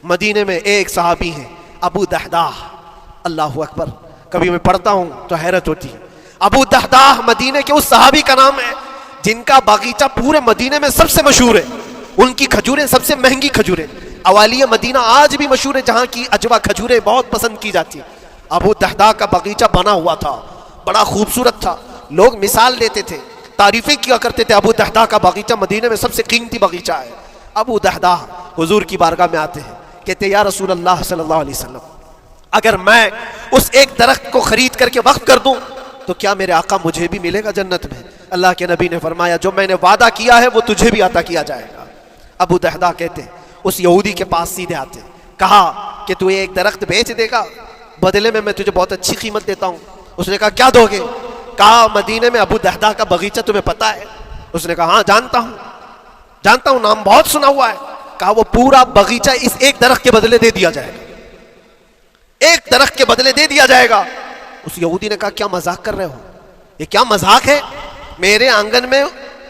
مدینے میں ایک صحابی ہیں ابو دحداح، اللہ اکبر، کبھی میں پڑھتا ہوں تو حیرت ہوتی ہے۔ ابو دحداح مدینے کے اس صحابی کا نام ہے جن کا باغیچہ پورے مدینے میں سب سے مشہور ہے، ان کی کھجوریں سب سے مہنگی کھجوریں، اوالیہ مدینہ آج بھی مشہور ہے جہاں کی اجوا کھجوریں بہت پسند کی جاتی ہیں۔ ابو دحداح کا باغیچہ بنا ہوا تھا، بڑا خوبصورت تھا، لوگ مثال دیتے تھے، تعریفیں کیا کرتے تھے، ابو دحداح کا باغیچہ مدینے میں سب سے قیمتی باغیچہ ہے۔ ابو دحداح حضور کی بارگاہ میں آتے ہیں، کہتے یا رسول اللہ صلی اللہ علیہ وسلم، اگر میں اس ایک درخت کو خرید کر کے وقف کر دوں تو کیا میرے آقا مجھے بھی ملے گا جنت میں؟ اللہ کے نبی نے فرمایا جو میں نے وعدہ کیا ہے وہ تجھے بھی عطا کیا جائے گا۔ ابو دحداح کہتے ہیں اس یہودی کے پاس سیدھے آتے ہیں، کہا کہ تو یہ ایک درخت بیچ دے گا، بدلے میں تجھے بہت اچھی قیمت دیتا ہوں۔ اس نے کہا کیا دو گے؟ کہا مدینے میں ابو دحداح کا باغیچہ تمہیں پتا ہے؟ اس نے کہا ہاں جانتا ہوں، نام بہت سنا ہوا ہے۔ کہا وہ پورا باغیچہ اس ایک درخت کے بدلے دے دیا جائے گا، ایک درخت کے بدلے دے دیا جائے گا۔ اس یہودی نے کہا کیا مذاق کر رہے ہو؟ یہ کیا مذاق ہے؟ میرے آنگن میں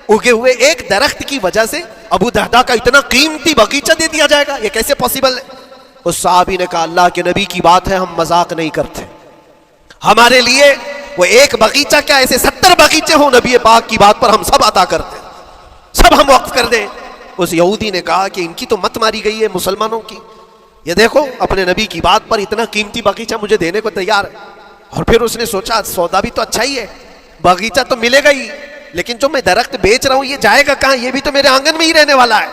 اگے ہوئے ایک درخت کی وجہ سے ابو دحداح کا اتنا قیمتی باغیچہ دے دیا جائے گا، یہ کیسے پاسبل ہے؟ اس صحابی نے کہا اللہ کے نبی کی بات ہے، ہم مذاق نہیں کرتے، ہمارے لیے وہ ایک باغیچہ کیا ایسے 70 باغیچے ہوں، نبی پاک کی بات پر ہم سب عطا کرتے، سب ہم وقف کر دیں۔ اس یہودی نے کہا کہ ان کی تو مت ماری گئی ہے مسلمانوں کی، یہ دیکھو اپنے نبی کی بات پر اتنا قیمتی باغیچہ مجھے دینے کو تیار ہے۔ اور پھر اس نے سوچا سودا بھی تو اچھا ہی ہے، باغیچہ تو ملے گا ہی، لیکن جو میں درخت بیچ رہا ہوں یہ جائے گا کہاں؟ یہ بھی تو میرے آنگن میں ہی رہنے والا ہے۔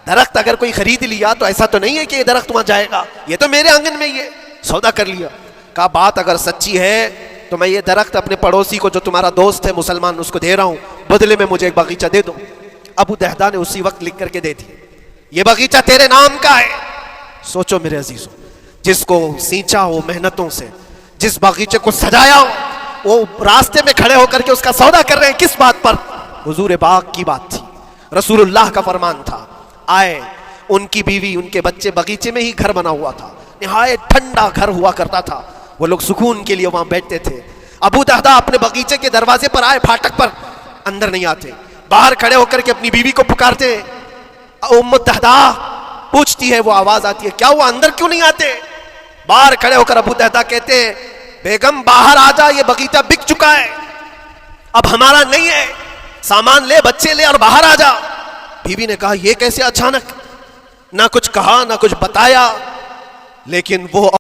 درخت اگر کوئی خرید لیا تو ایسا تو نہیں ہے کہ یہ درخت وہاں جائے گا، یہ تو میرے آنگن میں ہی ہے۔ سودا کر لیا۔ کہا بات اگر سچی ہے تو میں یہ درخت اپنے پڑوسی کو جو تمہارا دوست ہے مسلمان اس کو دے رہا ہوں، بدلے میں مجھے ایک باغیچہ دے دو۔ ابو دحداح نے اسی وقت لکھ کر کے دے دی، یہ باغیچہ تیرے نام کا ہے۔ سوچو میرے عزیزوں، جس کو سینچا ہو محنتوں سے، جس باغیچے کو سجایا ہو، وہ راستے میں کھڑے ہو کر کے اس کا سودا کر رہے ہیں، کس بات پر؟ حضور پاک کی بات تھی، رسول اللہ کا فرمان تھا۔ آئے ان کی بیوی ان کے بچے، باغیچے میں ہی گھر بنا ہوا تھا، نہایت ٹھنڈا گھر ہوا کرتا تھا، وہ لوگ سکون کے لیے وہاں بیٹھتے تھے۔ ابو دحداح اپنے باغیچے کے دروازے پر آئے، پھاٹک پر، اندر نہیں آتے، باہر کھڑے ہو کر کے اپنی بیوی کو پکارتے۔ ام دحداح پوچھتی ہے، وہ آواز آتی ہے کیا ہوا اندر کیوں نہیں آتے؟ باہر کھڑے ہو کر ابو دحداح کہتے ہیں بیگم باہر آ جا، یہ باغیچہ بک چکا ہے، اب ہمارا نہیں ہے، سامان لے، بچے لے اور باہر آ جا۔ بیوی نے کہا یہ کیسے اچانک؟ نہ کچھ کہا نہ کچھ بتایا، لیکن وہ